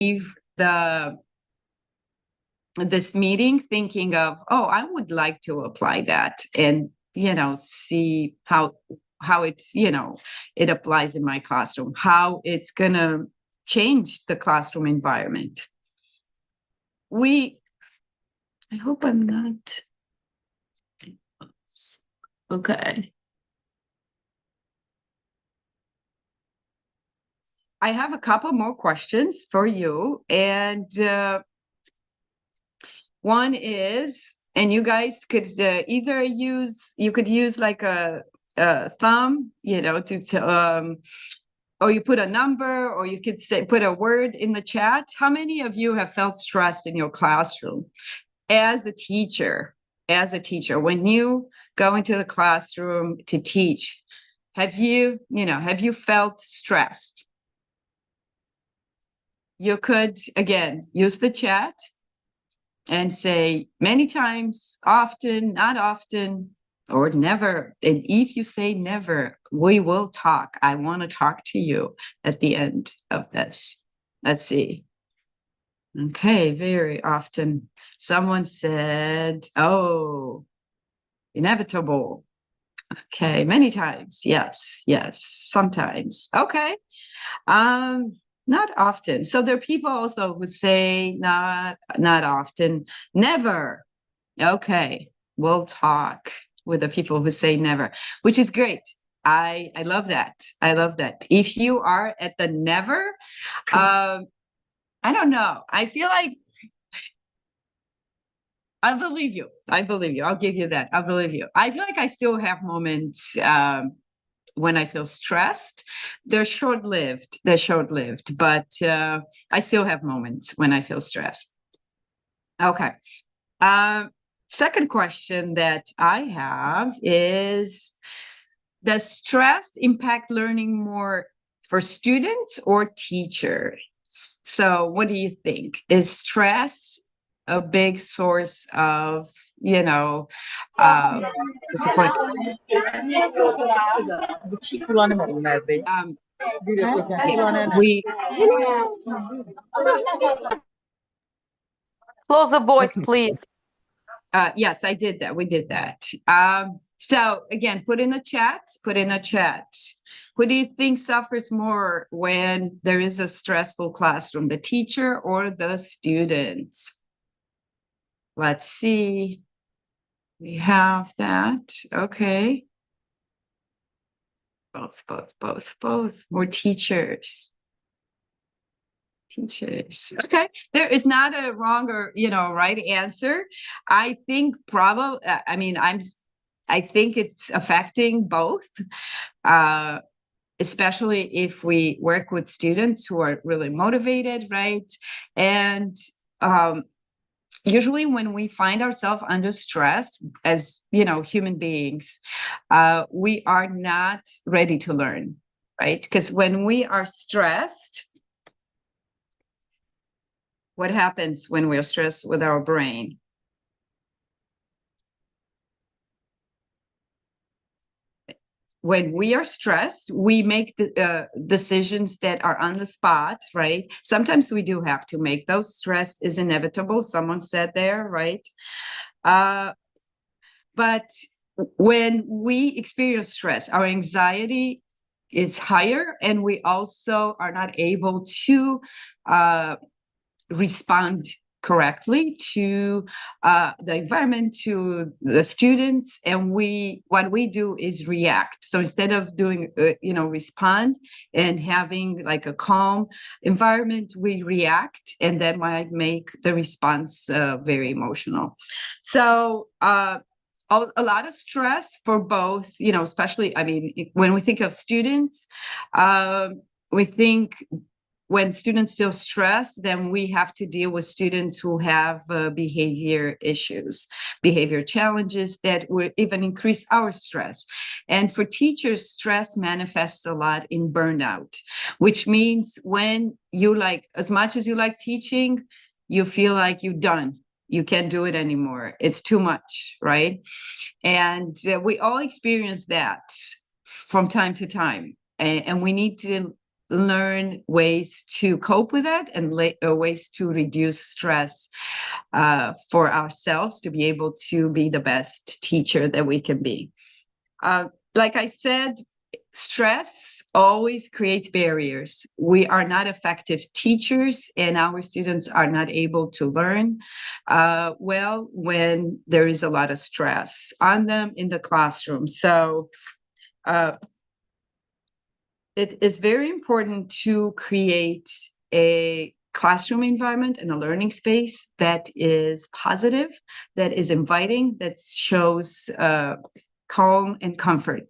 leave this meeting thinking of, oh, I would like to apply that and, see how it, it applies in my classroom, how it's going to change the classroom environment. I hope I'm not. Okay. I have a couple more questions for you. And one is, and you guys could either you could use like a thumb, or you put a number, or you could put a word in the chat. How many of you have felt stressed in your classroom as a teacher? As a teacher, when you go into the classroom to teach, have you felt stressed? You could, again, use the chat and say many times, often, not often, or never. And if you say never, we will talk. I want to talk to you at the end of this. Let's see. Okay, very often. Someone said, oh, inevitable. Okay, many times. Yes, sometimes. Okay. Not often. So there are people also who say not often, never. Okay, we'll talk with the people who say never, which is great. I love that. I love that. If you are at the never, I don't know. I feel like I believe you. I'll give you that. I believe you. I feel like I still have moments when I feel stressed. They're short-lived, but I still have moments when I feel stressed. Okay. Second question that I have is, does stress impact learning more for students or teachers? So what do you think? Is stress a big source of, disappointment? We Close the voice, please. Yes, I did that. We did that. So again, put in a chat. Who do you think suffers more when there is a stressful classroom, the teacher or the student? Let's see. We have that. Okay. Both. More teachers. Okay. There is not a wrong or, right answer. I think I think it's affecting both, especially if we work with students who are really motivated, right? And usually when we find ourselves under stress as, human beings, we are not ready to learn, right? Because when we are stressed, what happens when we're stressed with our brain? When we are stressed, we make the decisions that are on the spot, right? Sometimes we do have to make those. Stress is inevitable. Someone said there, right? But when we experience stress, our anxiety is higher, and we also are not able to respond correctly to the environment, to the students, and what we do is react. So instead of doing respond and having like a calm environment, we react, and that might make the response very emotional. So a lot of stress for both, especially, when we think of students, we think when students feel stressed, then we have to deal with students who have behavior issues, behavior challenges that will even increase our stress. And for teachers, stress manifests a lot in burnout, which means when you as much as you like teaching, you feel like you're done. You can't do it anymore. It's too much, right? And we all experience that from time to time. And we need to learn ways to cope with that and ways to reduce stress for ourselves to be able to be the best teacher that we can be. Like I said, stress always creates barriers. We are not effective teachers, and our students are not able to learn well when there is a lot of stress on them in the classroom. So it is very important to create a classroom environment and a learning space that is positive, that is inviting, that shows calm and comfort.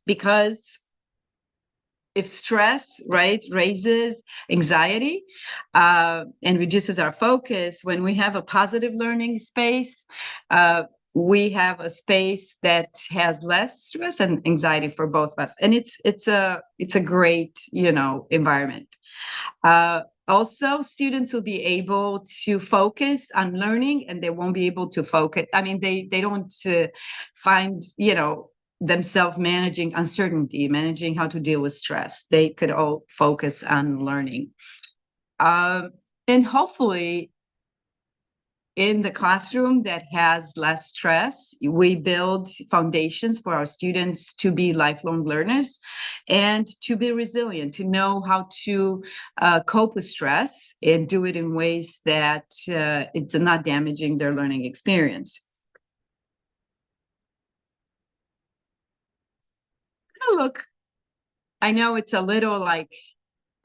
Because if stress, right, raises anxiety and reduces our focus, when we have a positive learning space, we have a space that has less stress and anxiety for both of us, and it's a great, environment. Also, students will be able to focus on learning, and they won't be able to focus. I mean, they don't find, themselves managing uncertainty, managing how to deal with stress. They could all focus on learning. And hopefully, in the classroom that has less stress, we build foundations for our students to be lifelong learners and to be resilient, to know how to cope with stress and do it in ways that it's not damaging their learning experience. Look, I know it's a little like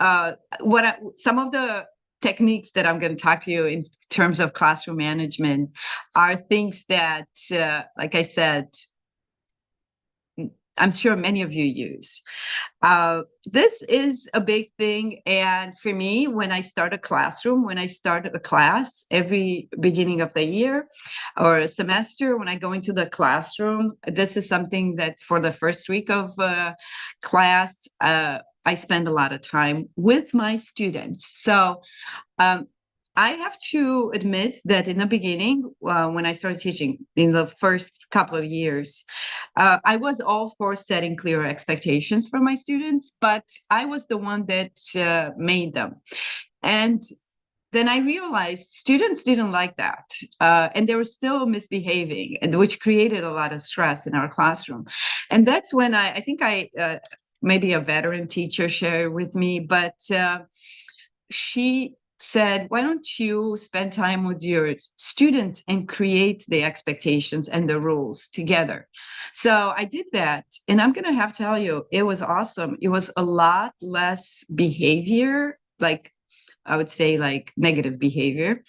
some of the techniques that I'm going to talk to you in terms of classroom management are things that, like I said, I'm sure many of you use. This is a big thing. And for me, when I start a class every beginning of the year or a semester, when I go into the classroom, this is something that for the first week of class, I spend a lot of time with my students. So I have to admit that in the beginning, when I started teaching in the first couple of years, I was all for setting clear expectations for my students, but I was the one that made them. And then I realized students didn't like that, and they were still misbehaving, and which created a lot of stress in our classroom. And that's when I think maybe a veteran teacher shared with me, but she said, why don't you spend time with your students and create the expectations and the rules together? So I did that, and I'm going to have to tell you, it was awesome. It was a lot less behavior, like I would say like negative behavior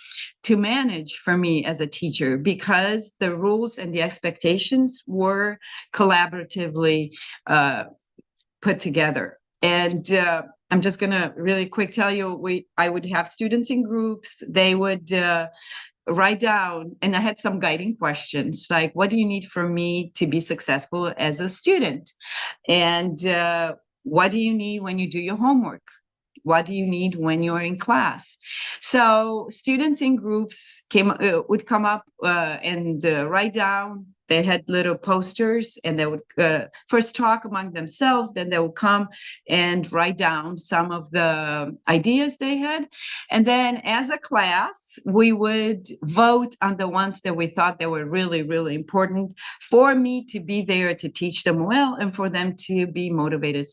to manage for me as a teacher, because the rules and the expectations were collaboratively put together. And I'm just going to really quick tell you, I would have students in groups. They would write down, and I had some guiding questions like, what do you need from me to be successful as a student? And what do you need when you do your homework? What do you need when you're in class? So students in groups would come up and write down. They had little posters, and they would first talk among themselves. Then they would come and write down some of the ideas they had. And then as a class, we would vote on the ones that we thought that were really, really important for me to be there to teach them well and for them to be motivated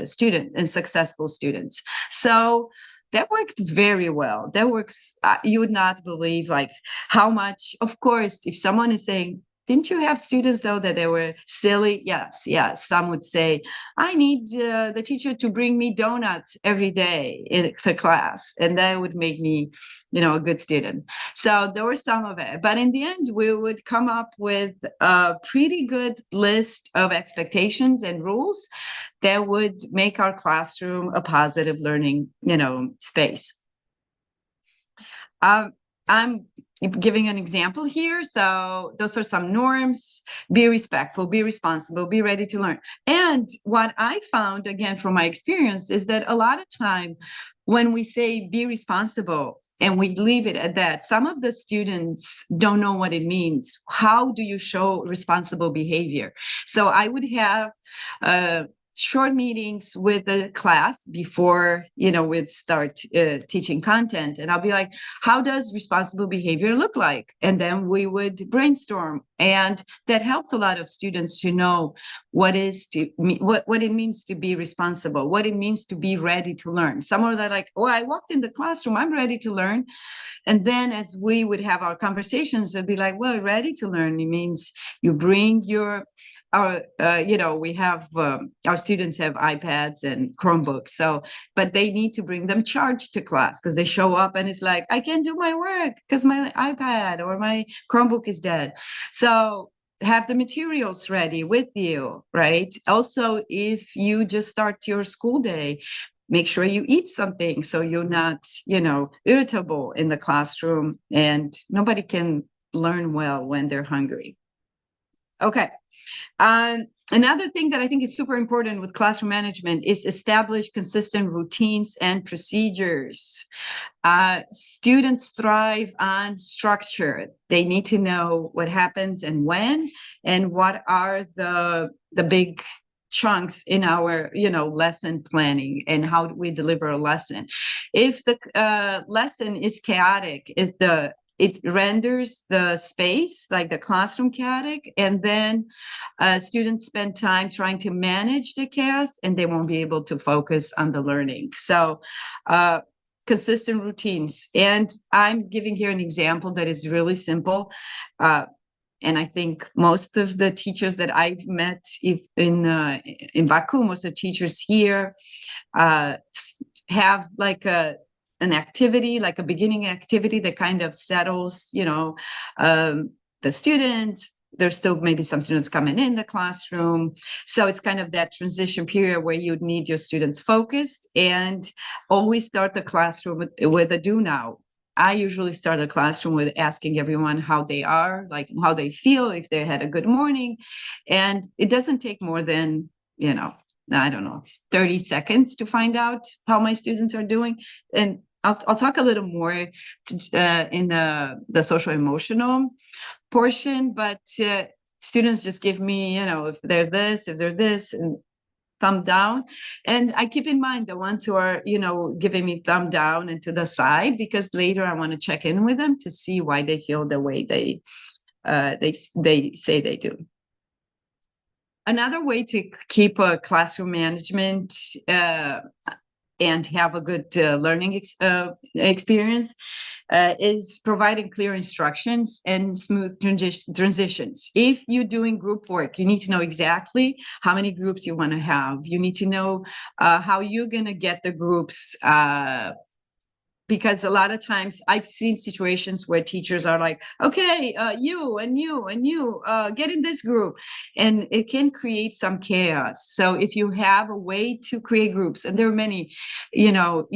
students and successful students. So that worked very well. That works. You would not believe like how much, of course, if someone is saying, didn't you have students, though, that they were silly? Yes. Some would say, I need the teacher to bring me donuts every day in the class. And that would make me, a good student. So there were some of it. But in the end, we would come up with a pretty good list of expectations and rules that would make our classroom a positive learning, space. I'm giving an example here. So those are some norms: be respectful, be responsible, be ready to learn. And what I found, again, from my experience, is that a lot of time when we say be responsible and we leave it at that, some of the students don't know what it means. How do you show responsible behavior? So I would have short meetings with the class before, we'd start teaching content. And I'll be like, how does responsible behavior look like? And then we would brainstorm. And that helped a lot of students to know what it means to be responsible, what it means to be ready to learn. Some are like, oh, I walked in the classroom, I'm ready to learn. And then as we would have our conversations, it'd be like, well, ready to learn, it means you bring we have our students have iPads and Chromebooks, but they need to bring them charged to class, because they show up and it's like, I can't do my work because my iPad or my Chromebook is dead. So have the materials ready with you, right? Also, if you just start your school day, make sure you eat something so you're not, irritable in the classroom, and nobody can learn well when they're hungry. Okay. Another thing that I think is super important with classroom management is establish consistent routines and procedures. Students thrive on structure. They need to know what happens and when, and what are the big chunks in our lesson planning, and how do we deliver a lesson. If the lesson is chaotic, it renders the space, like the classroom, chaotic, and then students spend time trying to manage the chaos, and they won't be able to focus on the learning. So consistent routines. And I'm giving here an example that is really simple. And I think most of the teachers that I've met in Baku, most of the teachers here have like an activity, like a beginning activity that kind of settles, the students. There's still maybe some students coming in the classroom. So it's kind of that transition period where you need your students focused, and always start the classroom with a do now. I usually start the classroom with asking everyone how they are, like how they feel, if they had a good morning. And it doesn't take more than, I don't know, 30 seconds to find out how my students are doing. And I'll talk a little more in the social emotional portion, but students just give me, if they're this, and thumb down. And I keep in mind the ones who are, giving me thumb down and to the side, because later I want to check in with them to see why they feel the way they say they do. Another way to keep a classroom management and have a good learning experience is providing clear instructions and smooth transitions. If you're doing group work, you need to know exactly how many groups you want to have. You need to know how you're going to get the groups, because a lot of times I've seen situations where teachers are like, okay, you and you and you get in this group, and it can create some chaos. So if you have a way to create groups, and there are many, you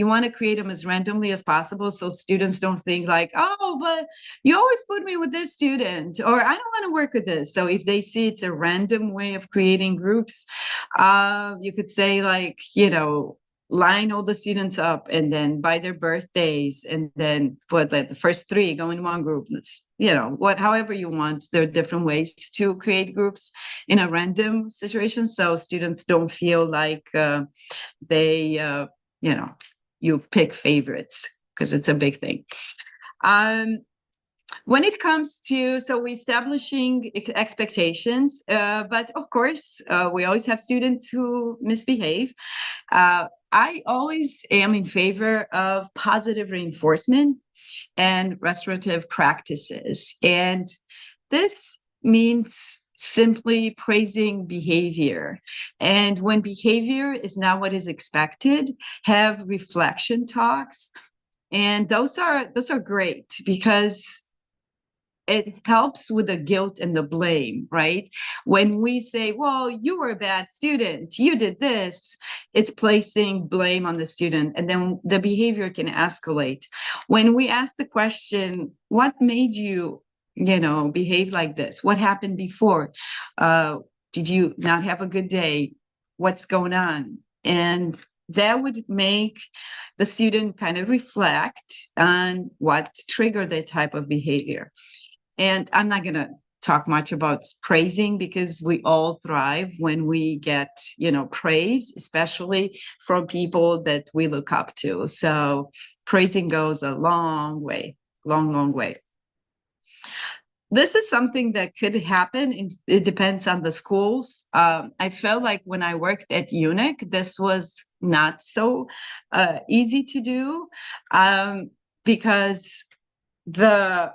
want to create them as randomly as possible, so students don't think like, oh, but you always put me with this student, or I don't want to work with this. So if they see it's a random way of creating groups, you could say like, line all the students up, and then by their birthdays, and then put like the first 3 go in one group. That's, however you want. There are different ways to create groups in a random situation, so students don't feel like they, you pick favorites, because it's a big thing. When it comes to, we're establishing expectations, but of course, we always have students who misbehave. I always am in favor of positive reinforcement and restorative practices. And this means simply praising behavior. And when behavior is not what is expected, have reflection talks. And those are great, because it helps with the guilt and the blame, right? When we say, well, you were a bad student, you did this, it's placing blame on the student, and then the behavior can escalate. When we ask the question, what made you, behave like this? What happened before? Did you not have a good day? What's going on? And that would make the student kind of reflect on what triggered that type of behavior. And I'm not going to talk much about praising, because we all thrive when we get, praise, especially from people that we look up to. So praising goes a long way, long way. This is something that could happen. It depends on the schools. I felt like when I worked at UNIC, this was not so easy to do, because the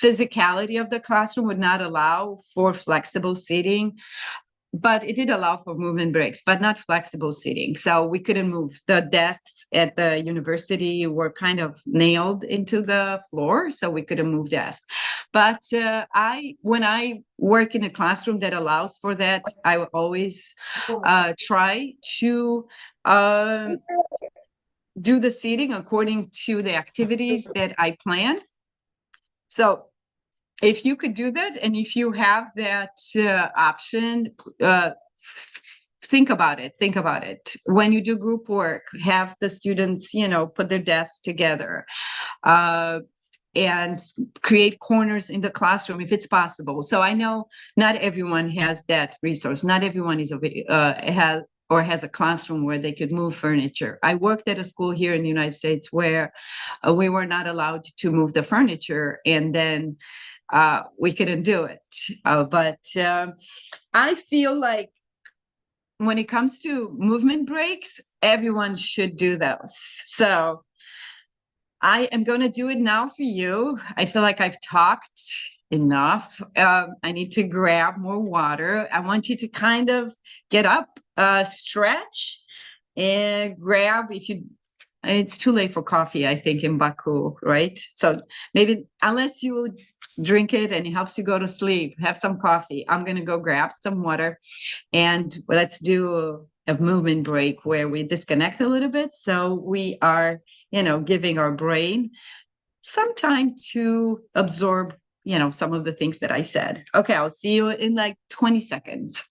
physicality of the classroom would not allow for flexible seating, but it did allow for movement breaks, but not flexible seating. So we couldn't move. The desks at the university were kind of nailed into the floor, so we couldn't move desks. But when I work in a classroom that allows for that, I will always try to do the seating according to the activities that I plan. So if you could do that, and if you have that option, think about it. When you do group work, have the students, put their desks together, and create corners in the classroom if it's possible. So I know not everyone has that resource. Not everyone has a classroom where they could move furniture. I worked at a school here in the United States where we were not allowed to move the furniture, and then we couldn't do it. But I feel like when it comes to movement breaks, everyone should do those. So I am going to do it now for you. I feel like I've talked enough. I need to grab more water. I want you to kind of get up, stretch, and grab, it's too late for coffee, I think, in Baku, right? So maybe unless you drink it and it helps you go to sleep, have some coffee. I'm going to go grab some water, and let's do a movement break where we disconnect a little bit. So we are, giving our brain some time to absorb, some of the things that I said. Okay, I'll see you in like 20 seconds.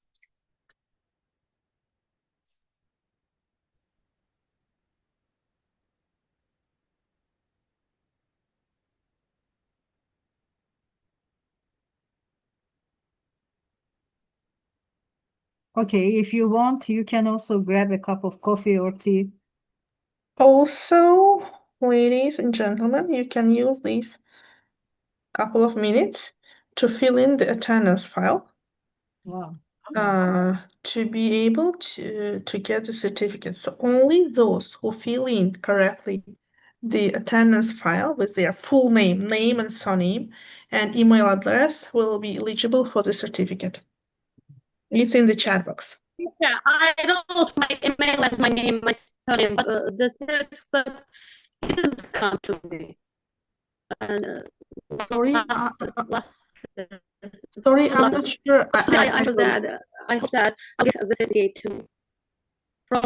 Okay, if you want, you can also grab a cup of coffee or tea. Also, ladies and gentlemen, you can use these couple of minutes to fill in the attendance file. Wow. To be able to get the certificate. So only those who fill in correctly the attendance file with their full name and surname, and email address will be eligible for the certificate. It's in the chat box. Yeah, I wrote my email and my name, my surname, but the certificate didn't come to me. And Sorry, sorry, I'm not sure. I hope that I'll get the certificate too. From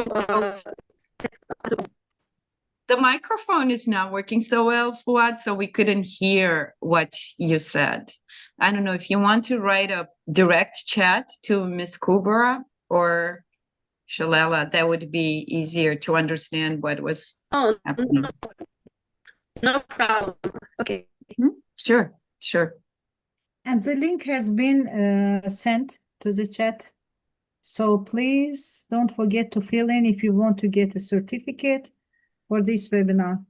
the microphone is not working so well, Fuad, so we couldn't hear what you said. I don't know if you want to write a direct chat to Ms. Kubra or Shalala. That would be easier to understand what was happening. No problem. Okay. Sure. And the link has been sent to the chat. So please don't forget to fill in if you want to get a certificate for this webinar.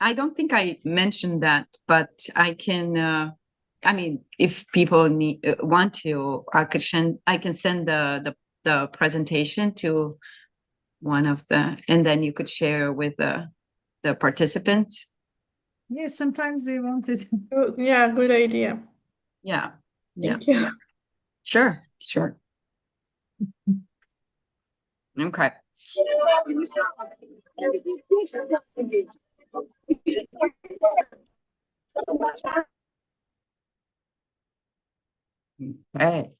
I don't think I mentioned that, but I can, if people want to, I can send the presentation to one of and then you could share with the participants. Yeah, sometimes they want it. Yeah, good idea. Yeah. Thank you. Sure. Okay. Okay.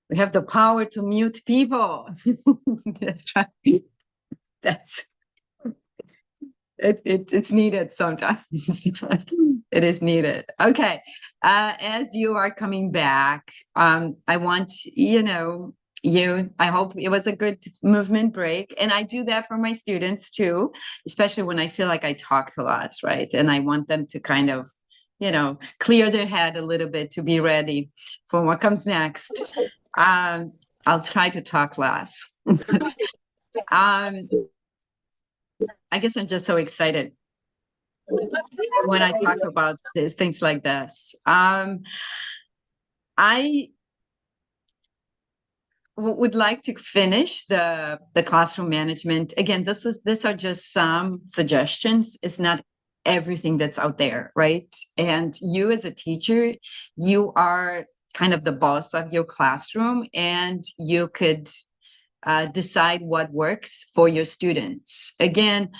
We have the power to mute people. That's right. It's needed sometimes. It is needed. Okay. As you are coming back, I want, you. I hope it was a good movement break. And I do that for my students too, especially when I feel like I talked a lot, right? And I want them to kind of, clear their head a little bit to be ready for what comes next. I'll try to talk less. I guess I'm just so excited when I talk about things like this. I would like to finish the classroom management. Again, these are just some suggestions. It's not everything that's out there, right? And you as a teacher, you are kind of the boss of your classroom, and you could decide what works for your students. Again,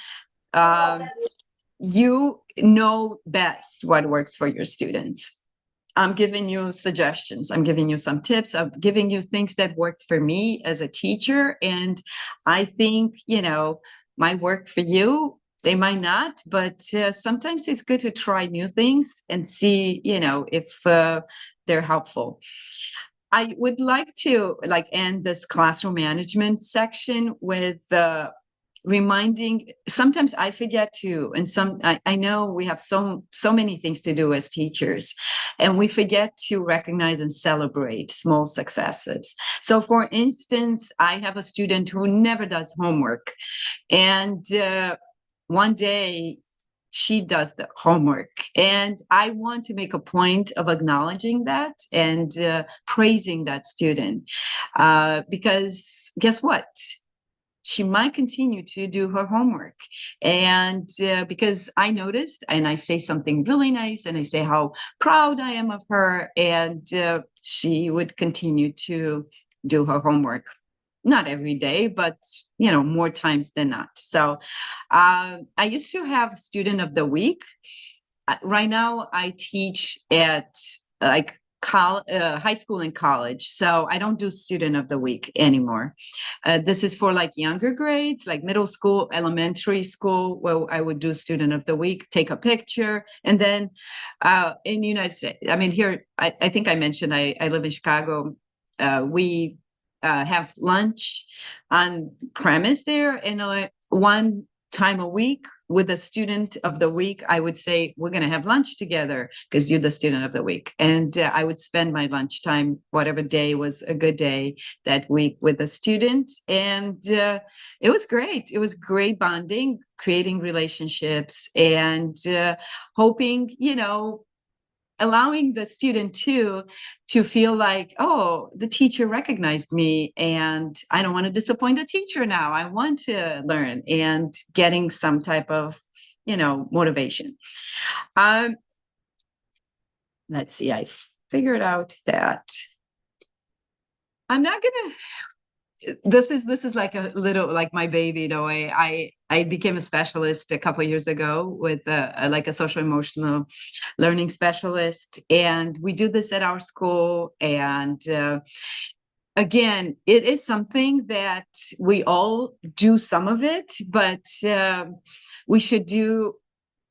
you know best what works for your students. I'm giving you suggestions. I'm giving you some tips. I'm giving you things that worked for me as a teacher. And I think, might work for you. They might not, but sometimes it's good to try new things and see, if they're helpful. I would like to end this classroom management section with reminding. Sometimes I forget too, and I know we have so many things to do as teachers, and we forget to recognize and celebrate small successes. So for instance, I have a student who never does homework, and one day she does the homework, and I want to make a point of acknowledging that and praising that student, because guess what? She might continue to do her homework. And because I noticed, and I say something really nice, and I say how proud I am of her, and she would continue to do her homework. Not every day, but more times than not. So I used to have student of the week. Right now I teach at high school and college, so I don't do student of the week anymore. This is for younger grades, like middle school, elementary school, where I would do student of the week, take a picture, and then in the United States, I mean, here, I think I mentioned I live in Chicago. We have lunch on premise there, and one time a week with a student of the week, I would say, we're going to have lunch together because you're the student of the week. And I would spend my lunchtime, whatever day was a good day that week, with a student. And it was great. It was great bonding, creating relationships, and hoping, allowing the student to feel like, oh, the teacher recognized me, and I don't want to disappoint the teacher now. I want to learn, and getting some type of, motivation. Let's see, I figured out that I'm not gonna. This is like a little, like my baby, though. I became a specialist a couple of years ago with a social emotional learning specialist, and we do this at our school. And again, it is something that we all do some of it, but we should do.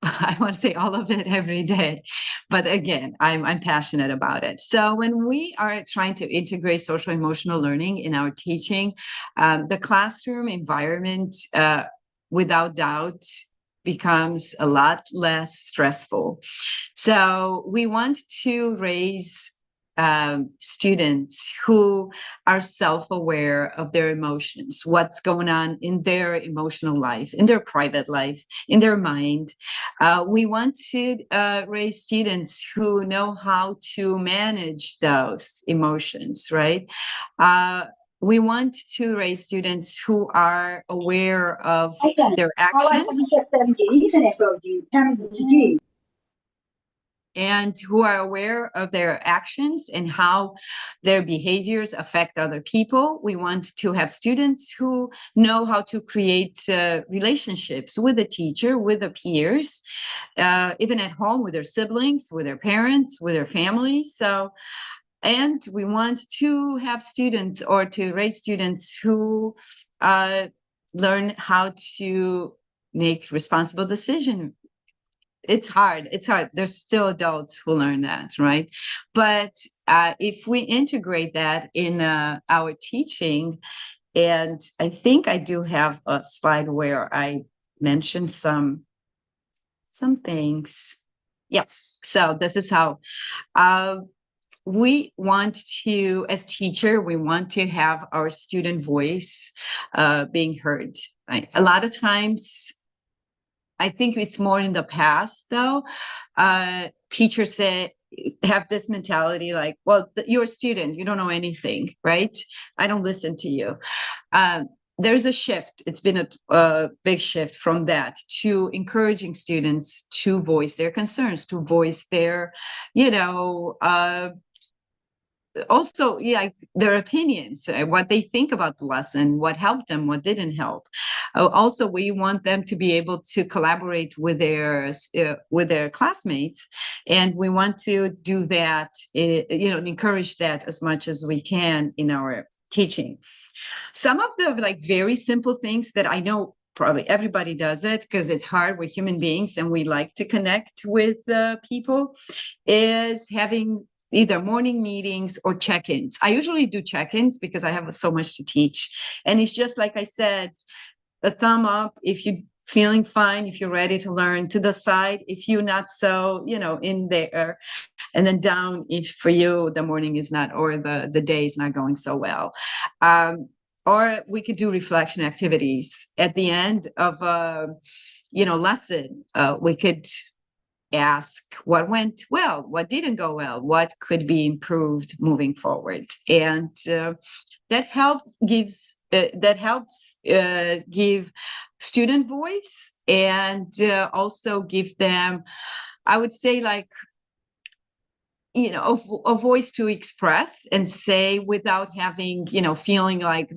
I want to say all of it every day, but again, I'm passionate about it. So when we are trying to integrate social emotional learning in our teaching, the classroom environment, without doubt, becomes a lot less stressful. So we want to raise students who are self-aware of their emotions, what's going on in their emotional life, in their private life, in their mind. We want to raise students who know how to manage those emotions, right? We want to raise students who are aware of their actions and who are aware of their actions and how their behaviors affect other people. We want to have students who know how to create relationships with the teacher, with the peers, even at home, with their siblings, with their parents, with their families. So, and we want to have students, or to raise students who learn how to make responsible decisions it's hard. It's hard. There's still adults who learn that, right? But if we integrate that in our teaching, and I think I do have a slide where I mentioned some things. Yes. So this is how we want to, as teacher, we want to have our student voice being heard. Right? A lot of times, I think it's more in the past, though. Teachers have this mentality like, well, you're a student, you don't know anything, right? I don't listen to you. There's a shift. It's been a big shift from that to encouraging students to voice their concerns, to voice their, also, yeah, their opinions, what they think about the lesson, what helped them, what didn't help. Also, we want them to be able to collaborate with their classmates, and we want to do that, encourage that as much as we can in our teaching. Some of the like very simple things that I know probably everybody does it because it's hard. We're human beings and we like to connect with people, is having either morning meetings or check-ins. I usually do check-ins because I have so much to teach. And it's just like I said, a thumb up if you're feeling fine, if you're ready to learn, to the side if you're not so, in there, and then down if for you the morning is not, or the day is not going so well. Or we could do reflection activities at the end of a, lesson. We could ask what went well, what didn't go well, what could be improved moving forward, and that helps give student voice, and also give them, I would say, like, a voice to express and say without having, feeling like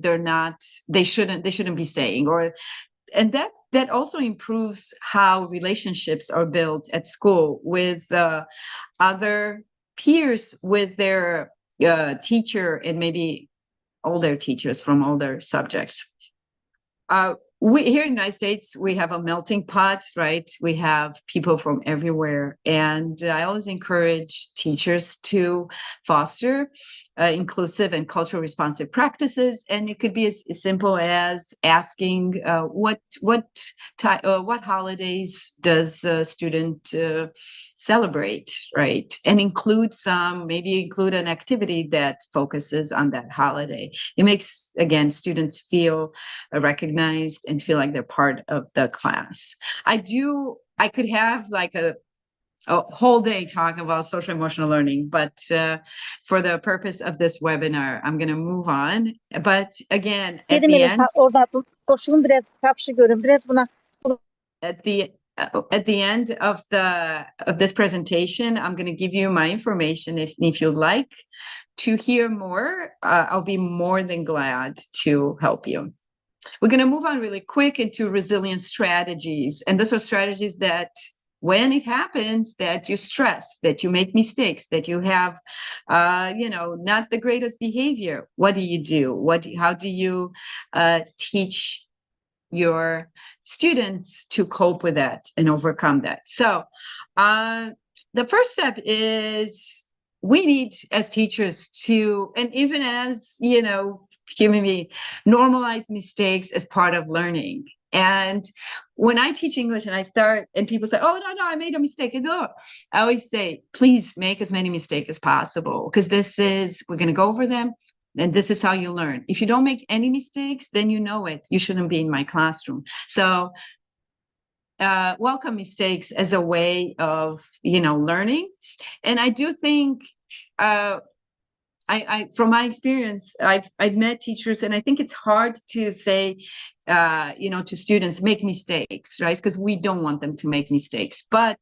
they shouldn't be saying, and that also improves how relationships are built at school with other peers, with their teacher, and maybe older teachers from older subjects. We here in the United States, we have a melting pot, right? We have people from everywhere. And I always encourage teachers to foster inclusive and culturally responsive practices. And it could be as simple as asking what holidays does a student celebrate, right? And maybe include an activity that focuses on that holiday. It makes, again, students feel recognized and feel like they're part of the class. I could have like a whole day talking about social emotional learning, but for the purpose of this webinar, I'm going to move on. But again, at the end, at the end of this presentation, I'm going to give you my information. If you'd like to hear more, I'll be more than glad to help you. We're going to move on really quick into resilience strategies. And those are strategies that when it happens, that you stress, that you make mistakes, that you have, not the greatest behavior. What do you do? How do you teach your students to cope with that and overcome that? So the first step is we need, as teachers, to, and even as, human beings, normalize mistakes as part of learning. And when I teach English and I start, and people say, oh, no, I made a mistake. I always say, please make as many mistakes as possible, because we're going to go over them. And this is how you learn. If you don't make any mistakes, then you know it. You shouldn't be in my classroom. So welcome mistakes as a way of, learning. And I do think, I from my experience, I've met teachers, and I think it's hard to say, to students, make mistakes, right? Because we don't want them to make mistakes. But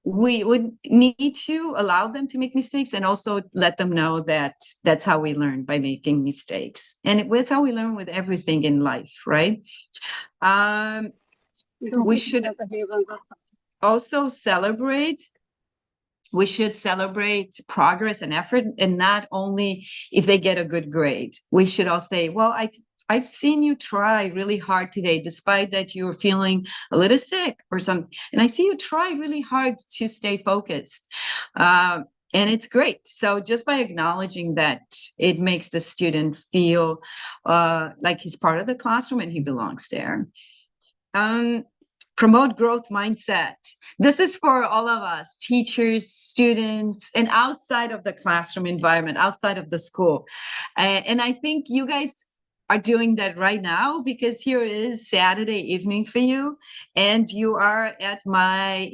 we would need to allow them to make mistakes, and also let them know that that's how we learn, by making mistakes. And it's how we learn with everything in life, right? We should also celebrate. We should celebrate progress and effort, and not only if they get a good grade. We should all say, well, I've seen you try really hard today, despite that you're feeling a little sick or something. And I see you try really hard to stay focused. And it's great. So just by acknowledging that, it makes the student feel like he's part of the classroom and he belongs there. Promote growth mindset. This is for all of us, teachers, students, and outside of the classroom environment, outside of the school. And I think you guys are doing that right now, because here is Saturday evening for you, and you are at my,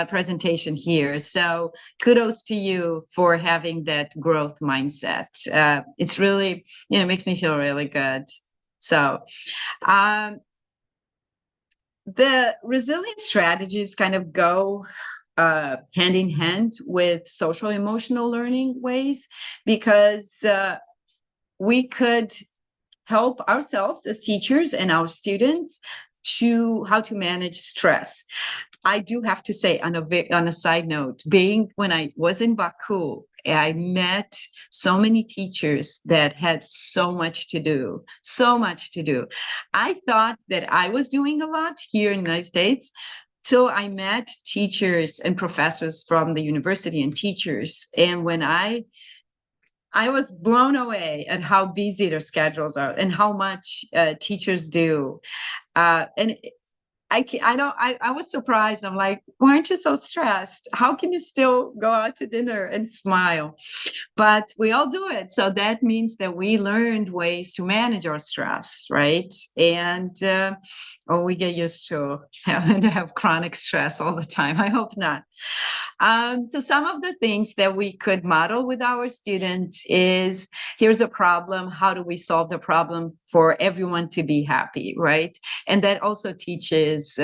presentation here. So kudos to you for having that growth mindset. It's really, it makes me feel really good. So, the resilience strategies kind of go hand in hand with social emotional learning ways, because we could help ourselves as teachers and our students to how to manage stress. I do have to say, on a side note, when I was in Baku, I met so many teachers that had so much to do. I thought that I was doing a lot here in the United States. So I met teachers and professors from the university and teachers. And when I was blown away at how busy their schedules are and how much teachers do. And I was surprised. I'm like, why aren't you so stressed? How can you still go out to dinner and smile? But we all do it. So that means that we learned ways to manage our stress, right? And or we get used to having to have chronic stress all the time. I hope not. So some of the things that we could model with our students is, here's a problem. How do we solve the problem for everyone to be happy, right? And that also teaches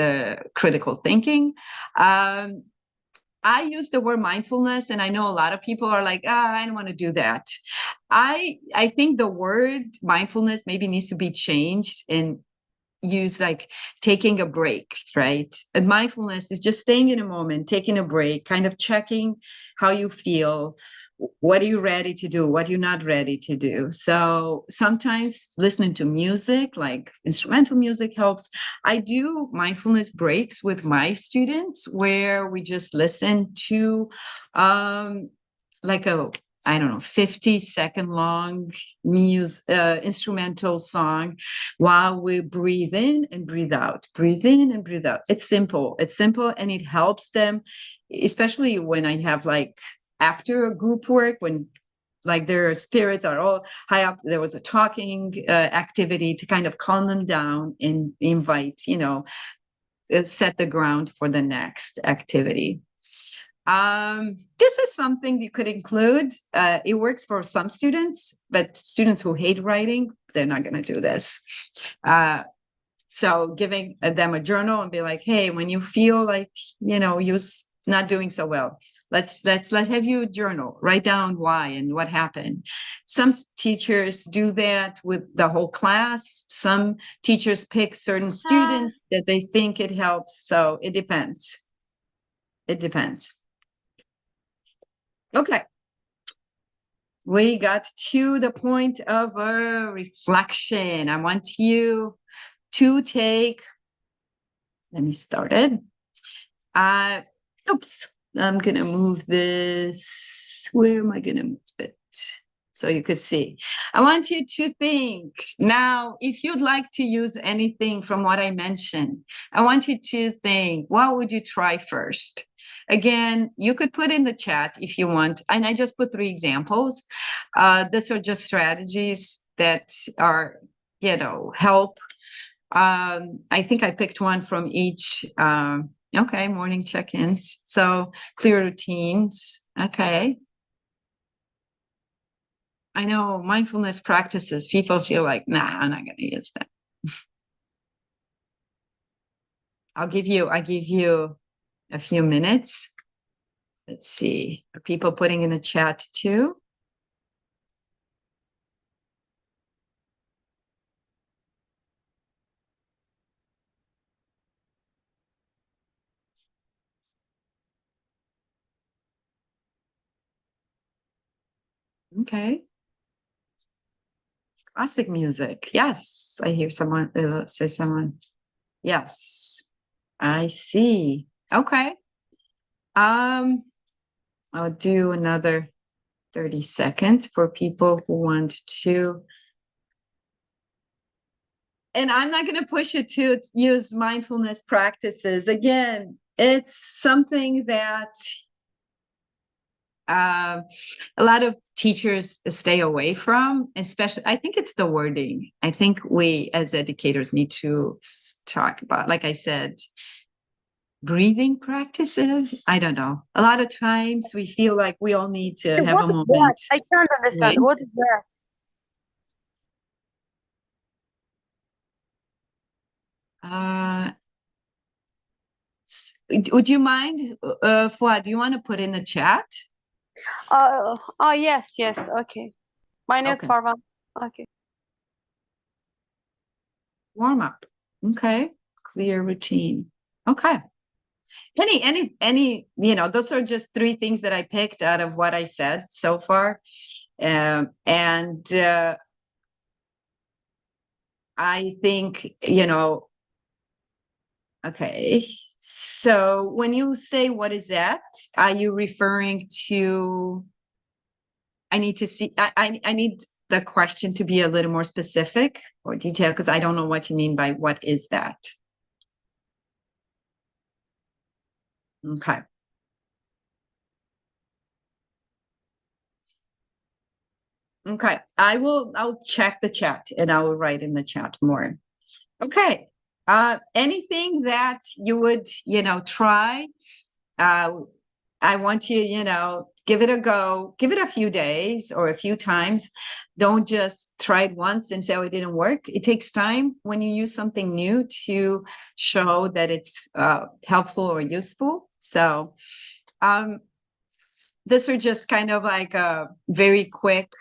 critical thinking. I use the word mindfulness, and I know a lot of people are like, I don't want to do that. I think the word mindfulness maybe needs to be changed and use like taking a break, right? And mindfulness is just staying in a moment, taking a break, kind of checking how you feel. What are you ready to do? What you're not ready to do? So sometimes listening to music, like instrumental music, helps. I do mindfulness breaks with my students where we just listen to like a, I don't know, 50-second long instrumental song while we breathe in and breathe out, breathe in and breathe out. It's simple, and it helps them, especially when I have like after a group work, when like their spirits are all high up, there was a talking activity to kind of calm them down and invite, set the ground for the next activity. This is something you could include. It works for some students, but students who hate writing, they're not going to do this. So giving them a journal and be like, hey, when you feel like, you're not doing so well, let's have you journal, write down why and what happened. Some teachers do that with the whole class. Some teachers pick certain students that they think it helps. So it depends. Okay. We got to the point of a reflection. I want you to take, let me start it. Oops, I'm going to move this. Where am I going to move it? So you could see. I want you to think. Now, if you'd like to use anything from what I mentioned, I want you to think, what would you try first? Again, you could put in the chat if you want. And I just put 3 examples. These are just strategies that are, help. I think I picked one from each. Okay, morning check-ins. So clear routines. Okay. I know mindfulness practices, people feel like, nah, I'm not going to use that. I give you a few minutes. Let's see. Are people putting in the chat too? Okay. Classic music. Yes, I hear someone say someone. Yes, I see. Okay. I'll do another 30 seconds for people who want to. And I'm not going to push you to use mindfulness practices. Again, it's something that a lot of teachers stay away from, especially, I think it's the wording. I think we as educators need to talk about, like I said, breathing practices. I don't know. A lot of times we feel like we all need to have a What is that? moment. I can't understand. Right? What is that? Would you mind, Fuad, do you want to put in the chat? Yes, yes. Okay. My name is Okay. Parvan. Okay. Warm up. Okay. Clear routine. Okay. Any, those are just three things that I picked out of what I said so far. And I think, okay. So when you say, what is that? Are you referring to, I need to see, I need the question to be a little more specific or detailed, because I don't know what you mean by what is that? Okay. Okay. I'll check the chat and I will write in the chat more. Okay. Anything that you would, try, I want you, give it a go, give it a few days or a few times. Don't just try it once and say, oh, it didn't work. It takes time when you use something new to show that it's helpful or useful. So this are just kind of like a very quick,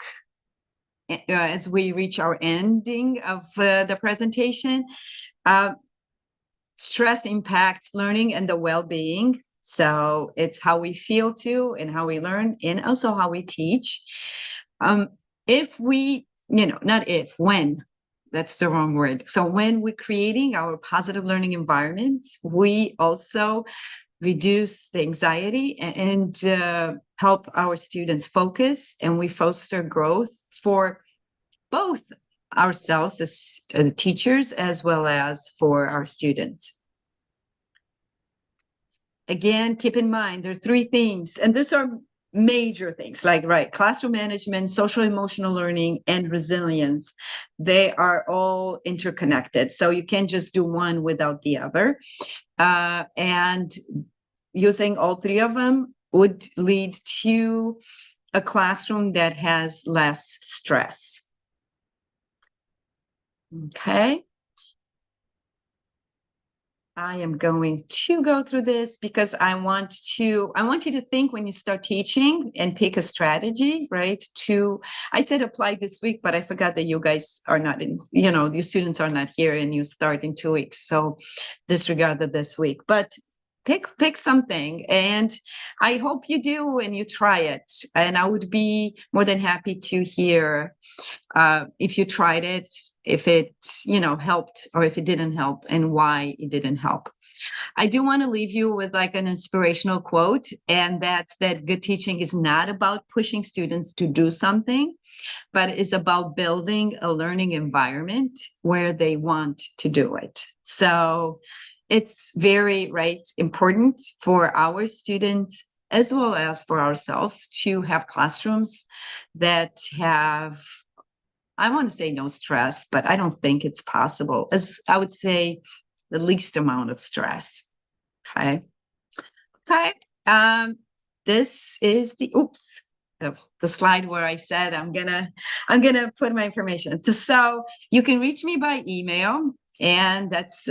as we reach our ending of the presentation. Stress impacts learning and the well-being. So it's how we feel too, and how we learn, and also how we teach. If we, not if, when, that's the wrong word. So when we're creating our positive learning environments, we also reduce the anxiety and help our students focus, and we foster growth for both ourselves as teachers as well as for our students. Again, keep in mind, there are three things, and these are major things, like, right, classroom management, social emotional learning, and resilience. They are all interconnected. So you can't just do one without the other. And using all three of them would lead to a classroom that has less stress. Okay. I am going to go through this because I want you to think when you start teaching and pick a strategy, right? I said apply this week, but I forgot that you guys are not in, your students are not here and you start in 2 weeks. So disregard this week, but pick something, and I hope you do and you try it. And I would be more than happy to hear if you tried it, if it, helped, or if it didn't help, and why it didn't help. I do want to leave you with like an inspirational quote, and that's that good teaching is not about pushing students to do something, but it's about building a learning environment where they want to do it. So it's very, important for our students as well as for ourselves to have classrooms that have, I want to say no stress, but I don't think it's possible. As I would say, the least amount of stress. Okay. This is the slide where I said I'm gonna put my information. So you can reach me by email, and that's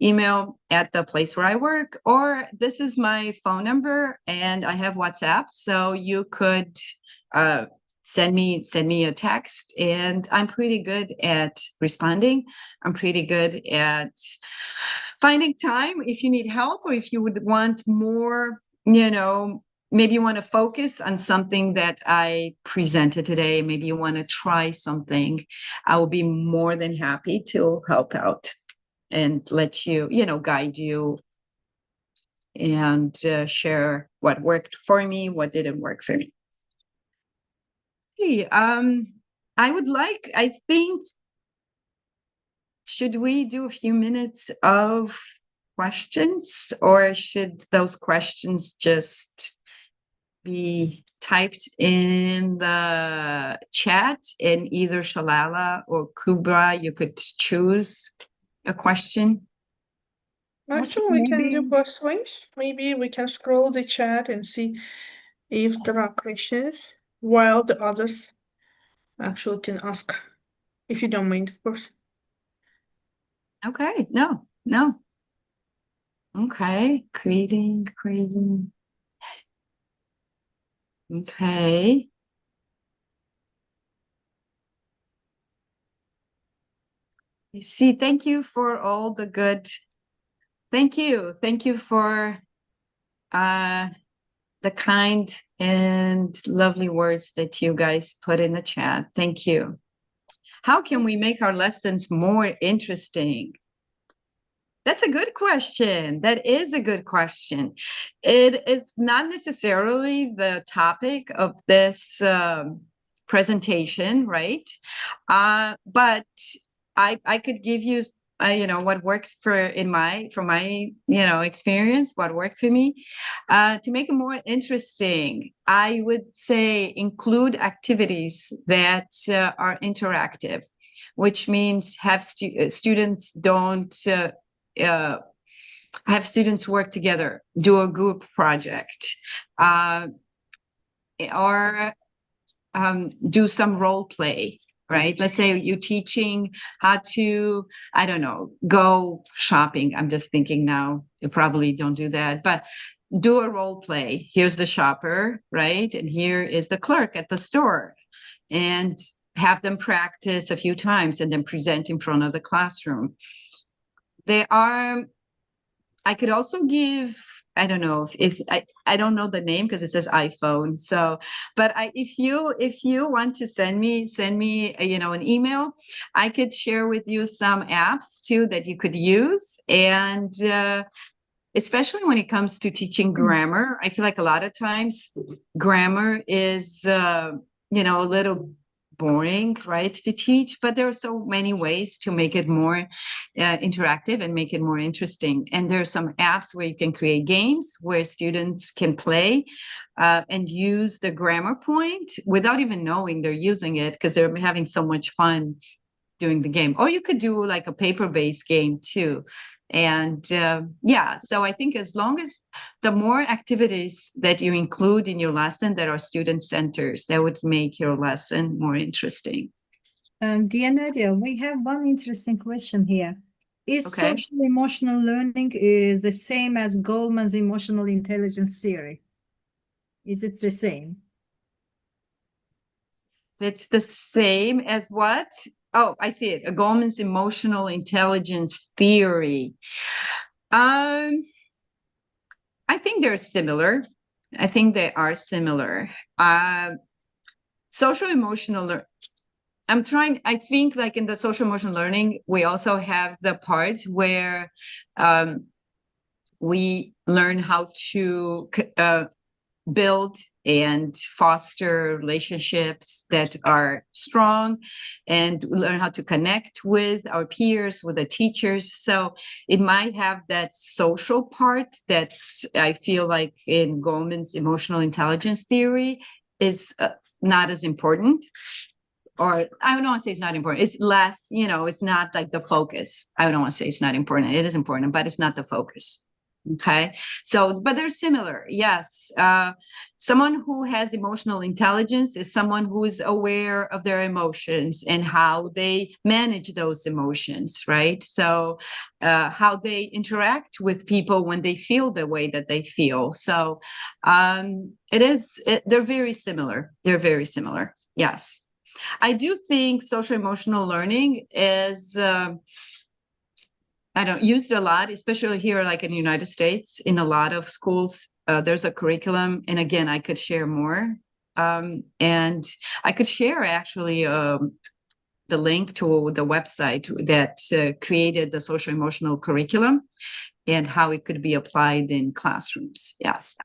email at the place where I work, or this is my phone number, and I have WhatsApp, so you could send me a text, and I'm pretty good at responding. I'm pretty good at finding time if you need help, or if you would want more, maybe you want to focus on something that I presented today. Maybe you want to try something. I will be more than happy to help out and let you, guide you and share what worked for me, what didn't work for me. Hey, I think, should we do a few minutes of questions, or should those questions just be typed in the chat, and either Shalala or Kubra, you could choose a question? Actually, we can do maybe- both ways. Maybe we can scroll the chat and see if there are questions, while the others actually can ask, if you don't mind, of course. Okay, no. Okay, creating. Okay. I see. Thank you for all the good. Thank you. Thank you for the kind and lovely words that you guys put in the chat. Thank you. How can we make our lessons more interesting? That's a good question. That is a good question. It is not necessarily the topic of this presentation, right? But I could give you, what works from my experience, what worked for me. To make it more interesting, I would say include activities that are interactive, which means have students don't. Have students work together, do a group project, or do some role play, right? Let's say you're teaching how to, I don't know, go shopping. I'm just thinking now, you probably don't do that, but do a role play. Here's the shopper, right? And here is the clerk at the store. And have them practice a few times and then present in front of the classroom. I could also give, I don't know if I don't know the name because it says iPhone. So, but if you want to send me an email, I could share with you some apps too that you could use. And especially when it comes to teaching grammar, I feel like a lot of times grammar is a little boring, right, to teach, but there are so many ways to make it more interactive and make it more interesting. And there are some apps where you can create games where students can play and use the grammar point without even knowing they're using it, because they're having so much fun doing the game. Or you could do like a paper-based game too. And so I think as long as the more activities that you include in your lesson that are student-centered, that would make your lesson more interesting. Dear Nadia, we have one interesting question here. Is Okay. social emotional learning is the same as Goleman's emotional intelligence theory? Is it the same? It's the same as what? Oh, I see it. Goleman's emotional intelligence theory. I think they're similar. I think they are similar. Social emotional I think like in the social emotional learning, we also have the part where we learn how to build and foster relationships that are strong, and learn how to connect with our peers, with the teachers. So it might have that social part that I feel like in Goleman's emotional intelligence theory is not as important. Or I don't want to say it's not important. It's less, it's not like the focus. I don't want to say it's not important. It is important, but it's not the focus. Okay. So, but they're similar. Yes. Someone who has emotional intelligence is someone who is aware of their emotions and how they manage those emotions, right? So, how they interact with people when they feel the way that they feel. So, they're very similar. They're very similar. Yes. I do think social emotional learning is, I don't use it a lot, especially here, like in the United States, in a lot of schools. there's a curriculum, and again, I could share more. And I could share actually the link to the website that created the social emotional curriculum and how it could be applied in classrooms. Yes.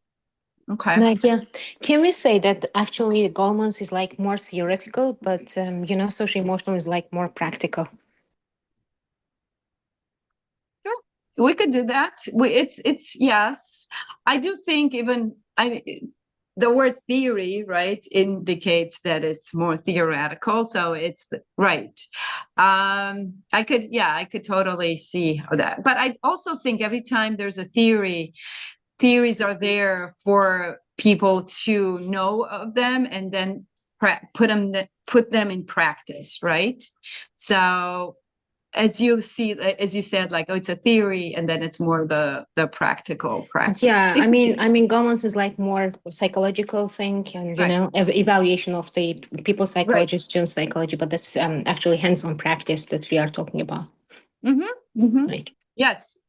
Okay. Nadia, can we say that actually Goleman's is like more theoretical, but social emotional is like more practical? We could do that. It's yes. I do think even the word theory, right, indicates that it's more theoretical. So it's right. I could totally see that. But I also think every time there's a theory, theories are there for people to know of them and then put them in practice, right? So as you said, like, oh, it's a theory, and then it's more the practical practice. Yeah, I mean, Goleman's is like more psychological thing, and Right. Evaluation of the people's psychology, student psychology, but that's actually hands-on practice that we are talking about. Mm-hmm. Mm-hmm. Right. Yes,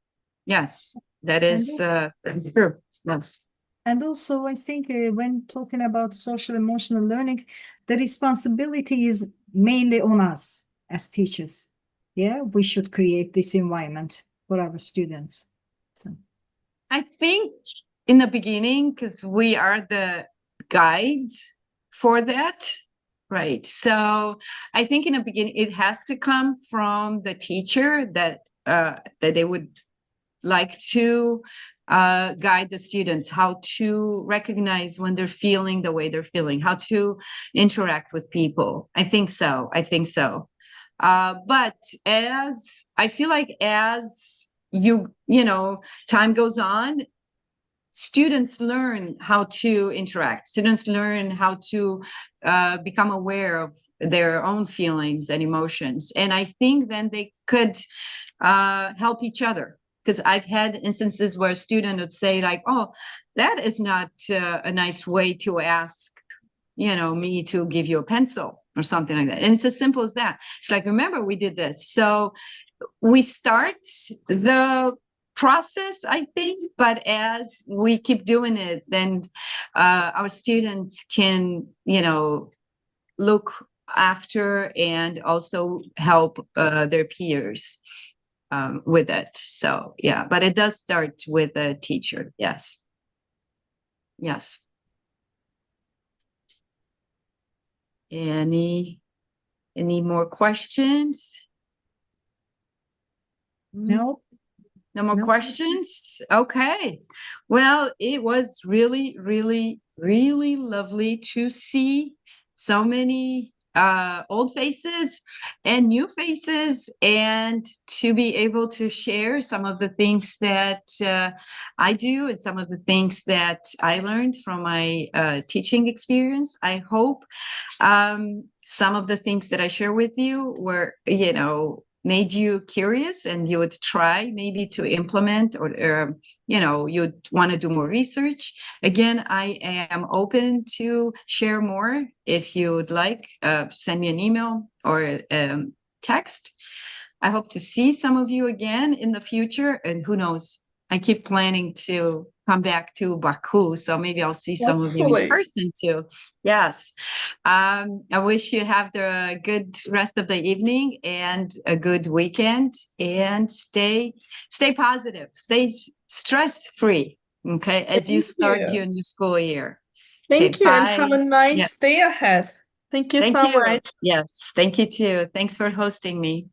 that is true. Yes. And also, I think when talking about social emotional learning, the responsibility is mainly on us as teachers. Yeah, we should create this environment for our students. So. I think in the beginning, because we are the guides for that, right? So I think in the beginning, it has to come from the teacher that they would like to guide the students, how to recognize when they're feeling the way they're feeling, how to interact with people. I think so. But as I feel like as time goes on, students learn how to interact. Students learn how to become aware of their own feelings and emotions. And I think then they could help each other. Because I've had instances where a student would say like, oh, that is not a nice way to ask, me to give you a pencil or something like that. And it's as simple as that. It's like, remember, we did this. So we start the process, I think, but as we keep doing it, then our students can, look after and also help their peers with it. So, yeah, but it does start with a teacher. Yes. Any more questions? No. No more questions? Okay. Well, it was really, really, really lovely to see so many old faces and new faces, and to be able to share some of the things that I do and some of the things that I learned from my teaching experience. I hope some of the things that I share with you were, made you curious and you would try maybe to implement or you'd want to do more research. Again, I am open to share more. If you would like, send me an email or text. I hope to see some of you again in the future, and who knows, I keep planning to come back to Baku, so maybe I'll see some of you in person too. Yes. I wish you have the good rest of the evening and a good weekend, and stay positive, stay stress-free, okay, as you start your new school year. Thank you, and have a nice Yeah. day ahead. Thank you so much. Yes, thank you too. Thanks for hosting me.